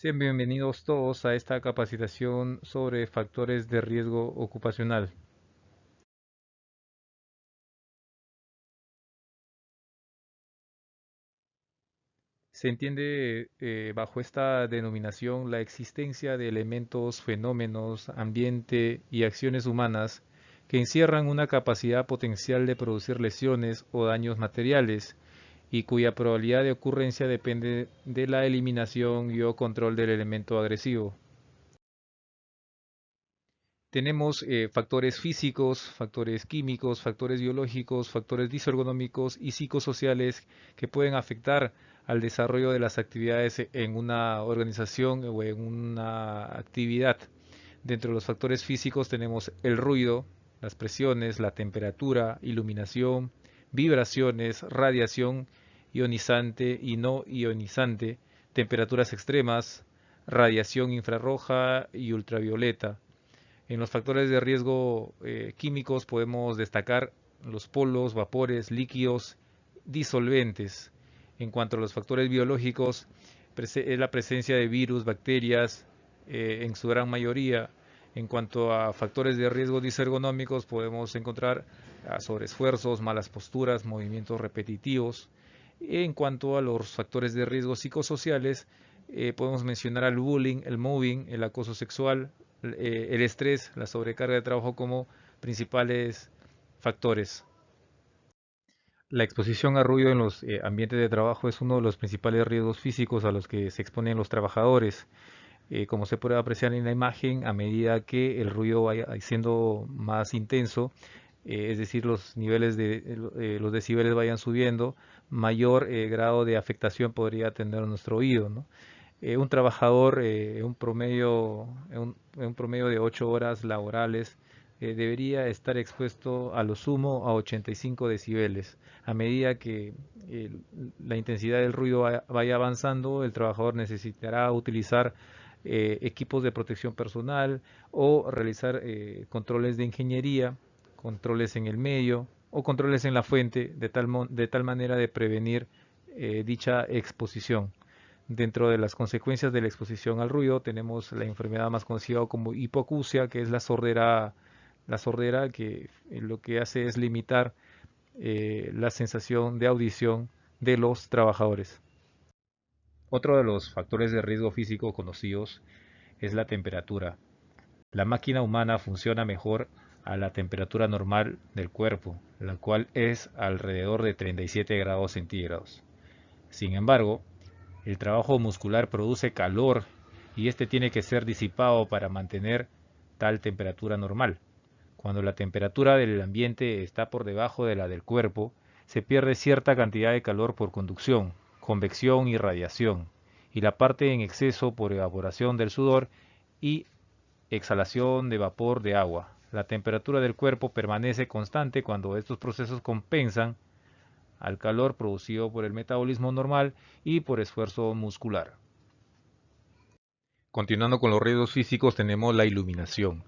Sean bienvenidos todos a esta capacitación sobre factores de riesgo ocupacional. Se entiende bajo esta denominación la existencia de elementos, fenómenos, ambiente y acciones humanas que encierran una capacidad potencial de producir lesiones o daños materiales y cuya probabilidad de ocurrencia depende de la eliminación y o control del elemento agresivo. Tenemos factores físicos, factores químicos, factores biológicos, factores disergonómicos y psicosociales que pueden afectar al desarrollo de las actividades en una organización o en una actividad. Dentro de los factores físicos tenemos el ruido, las presiones, la temperatura, iluminación, vibraciones, radiación ionizante y no ionizante, temperaturas extremas, radiación infrarroja y ultravioleta. En los factores de riesgo químicos podemos destacar los polos, vapores, líquidos, disolventes. En cuanto a los factores biológicos, es la presencia de virus, bacterias, en su gran mayoría. En cuanto a factores de riesgo disergonómicos, podemos encontrar sobreesfuerzos, malas posturas, movimientos repetitivos. En cuanto a los factores de riesgo psicosociales, podemos mencionar al bullying, el mobbing, el acoso sexual, el estrés, la sobrecarga de trabajo como principales factores. La exposición a ruido en los ambientes de trabajo es uno de los principales riesgos físicos a los que se exponen los trabajadores. Como se puede apreciar en la imagen, a medida que el ruido vaya siendo más intenso, es decir, los niveles de los decibeles vayan subiendo, mayor grado de afectación podría tener nuestro oído, ¿no? Un trabajador en un promedio de 8 horas laborales debería estar expuesto a lo sumo a 85 decibeles. A medida que la intensidad del ruido vaya avanzando, el trabajador necesitará utilizar equipos de protección personal o realizar controles de ingeniería, controles en el medio o controles en la fuente de tal manera de prevenir dicha exposición. Dentro de las consecuencias de la exposición al ruido tenemos la enfermedad más conocida como hipoacusia, que es la sordera que lo que hace es limitar la sensación de audición de los trabajadores. Otro de los factores de riesgo físico conocidos es la temperatura. La máquina humana funciona mejor a la temperatura normal del cuerpo, la cual es alrededor de 37 grados centígrados. Sin embargo, el trabajo muscular produce calor y este tiene que ser disipado para mantener tal temperatura normal. Cuando la temperatura del ambiente está por debajo de la del cuerpo, se pierde cierta cantidad de calor por conducción, convección y radiación, y la parte en exceso por evaporación del sudor y exhalación de vapor de agua. La temperatura del cuerpo permanece constante cuando estos procesos compensan al calor producido por el metabolismo normal y por esfuerzo muscular. Continuando con los riesgos físicos tenemos la iluminación.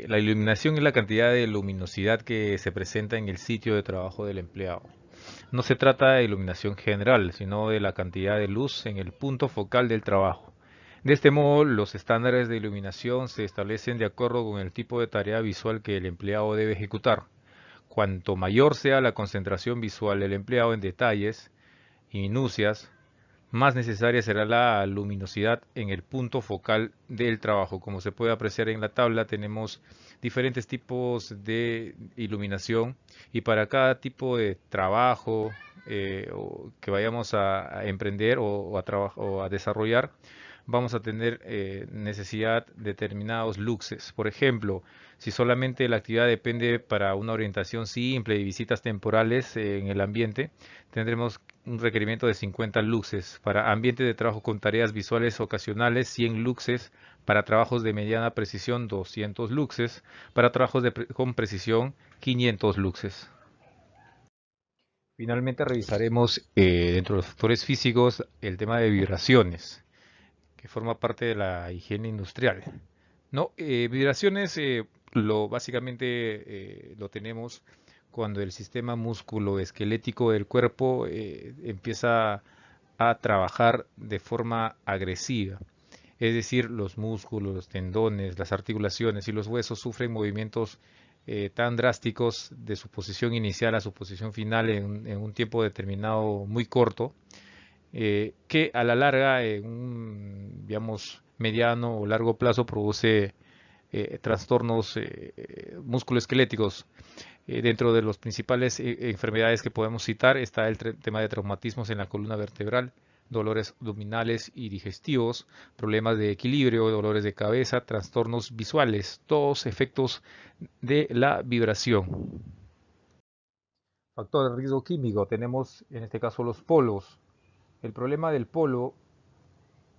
La iluminación es la cantidad de luminosidad que se presenta en el sitio de trabajo del empleado. No se trata de iluminación general, sino de la cantidad de luz en el punto focal del trabajo. De este modo, los estándares de iluminación se establecen de acuerdo con el tipo de tarea visual que el empleado debe ejecutar. Cuanto mayor sea la concentración visual del empleado en detalles y minucias, más necesaria será la luminosidad en el punto focal del trabajo. Como se puede apreciar en la tabla, tenemos diferentes tipos de iluminación y para cada tipo de trabajo que vayamos a emprender o a desarrollar, vamos a tener necesidad de determinados luxes. Por ejemplo, si solamente la actividad depende para una orientación simple y visitas temporales en el ambiente, tendremos un requerimiento de 50 luxes. Para ambiente de trabajo con tareas visuales ocasionales, 100 luxes. Para trabajos de mediana precisión, 200 luxes. Para trabajos con precisión, 500 luxes. Finalmente revisaremos dentro de los factores físicos el tema de vibraciones, que forma parte de la higiene industrial. No, vibraciones básicamente lo tenemos cuando el sistema músculo esquelético del cuerpo empieza a trabajar de forma agresiva. Es decir, los músculos, los tendones, las articulaciones y los huesos sufren movimientos tan drásticos de su posición inicial a su posición final en un tiempo determinado muy corto, que a la larga, en un, digamos, mediano o largo plazo, produce trastornos musculoesqueléticos. Dentro de las principales enfermedades que podemos citar está el tema de traumatismos en la columna vertebral, dolores abdominales y digestivos, problemas de equilibrio, dolores de cabeza, trastornos visuales, todos efectos de la vibración. Factor de riesgo químico, tenemos en este caso los polos. El problema del polo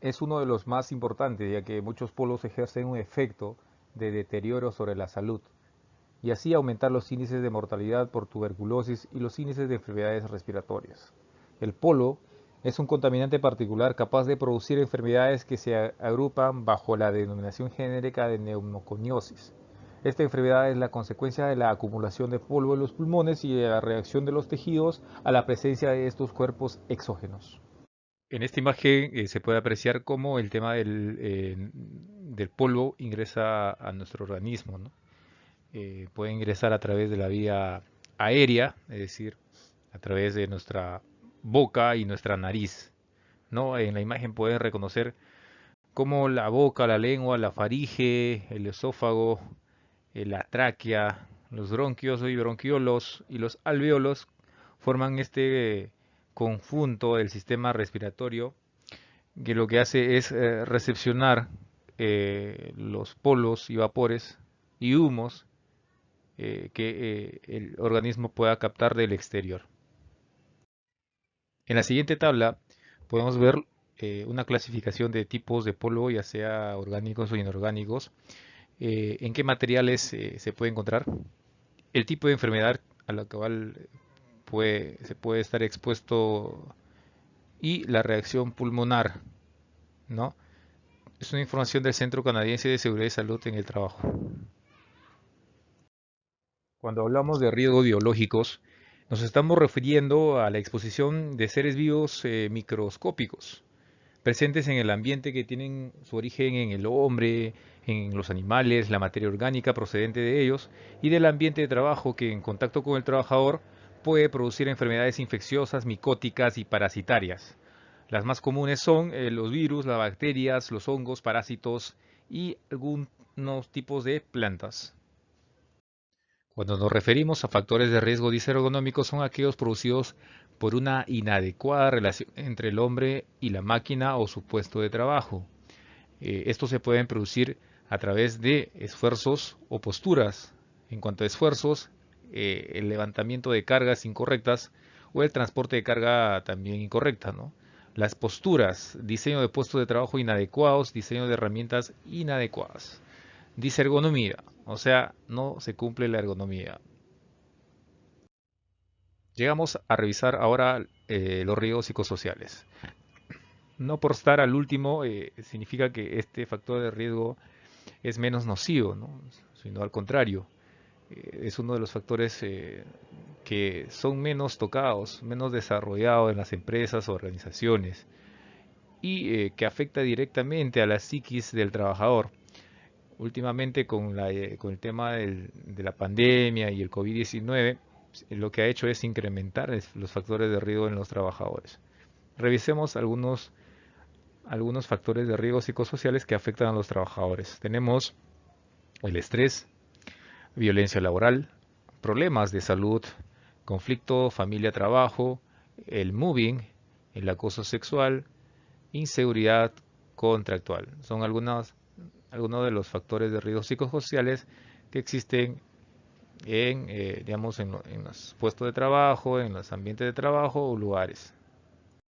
es uno de los más importantes, ya que muchos polos ejercen un efecto de deterioro sobre la salud y así aumentar los índices de mortalidad por tuberculosis y los índices de enfermedades respiratorias. El polo es un contaminante particular capaz de producir enfermedades que se agrupan bajo la denominación genérica de neumoconiosis. Esta enfermedad es la consecuencia de la acumulación de polvo en los pulmones y de la reacción de los tejidos a la presencia de estos cuerpos exógenos. En esta imagen se puede apreciar cómo el tema del polvo ingresa a nuestro organismo, ¿no? Puede ingresar a través de la vía aérea, es decir, a través de nuestra boca y nuestra nariz, ¿no? En la imagen pueden reconocer cómo la boca, la lengua, la faringe, el esófago, la tráquea, los bronquios y bronquiolos y los alveolos forman este conjunto del sistema respiratorio que lo que hace es recepcionar los polos y vapores y humos que el organismo pueda captar del exterior. En la siguiente tabla podemos ver una clasificación de tipos de polvo, ya sea orgánicos o inorgánicos, en qué materiales se puede encontrar, el tipo de enfermedad a la cual se puede estar expuesto y la reacción pulmonar, ¿no? Es una información del Centro Canadiense de Seguridad y Salud en el Trabajo. Cuando hablamos de riesgos biológicos, nos estamos refiriendo a la exposición de seres vivos microscópicos, presentes en el ambiente que tienen su origen en el hombre, en los animales, la materia orgánica procedente de ellos y del ambiente de trabajo que en contacto con el trabajador puede producir enfermedades infecciosas, micóticas y parasitarias. Las más comunes son los virus, las bacterias, los hongos, parásitos y algunos tipos de plantas. Cuando nos referimos a factores de riesgo disergonómicos son aquellos producidos por una inadecuada relación entre el hombre y la máquina o su puesto de trabajo. Estos se pueden producir a través de esfuerzos o posturas. En cuanto a esfuerzos, el levantamiento de cargas incorrectas o el transporte de carga también incorrecta, ¿no? Las posturas, diseño de puestos de trabajo inadecuados, diseño de herramientas inadecuadas. Disergonomía, o sea, no se cumple la ergonomía. Llegamos a revisar ahora los riesgos psicosociales. No por estar al último significa que este factor de riesgo es menos nocivo, ¿no? Sino al contrario, es uno de los factores que son menos tocados, menos desarrollados en las empresas o organizaciones y que afecta directamente a la psiquis del trabajador. Últimamente con el tema de la pandemia y el COVID-19, lo que ha hecho es incrementar los factores de riesgo en los trabajadores. Revisemos algunos factores de riesgo psicosociales que afectan a los trabajadores. Tenemos el estrés, violencia laboral, problemas de salud, conflicto familia-trabajo, el moving, el acoso sexual, inseguridad contractual. Son algunos de los factores de riesgo psicosociales que existen digamos, en los puestos de trabajo, en los ambientes de trabajo o lugares.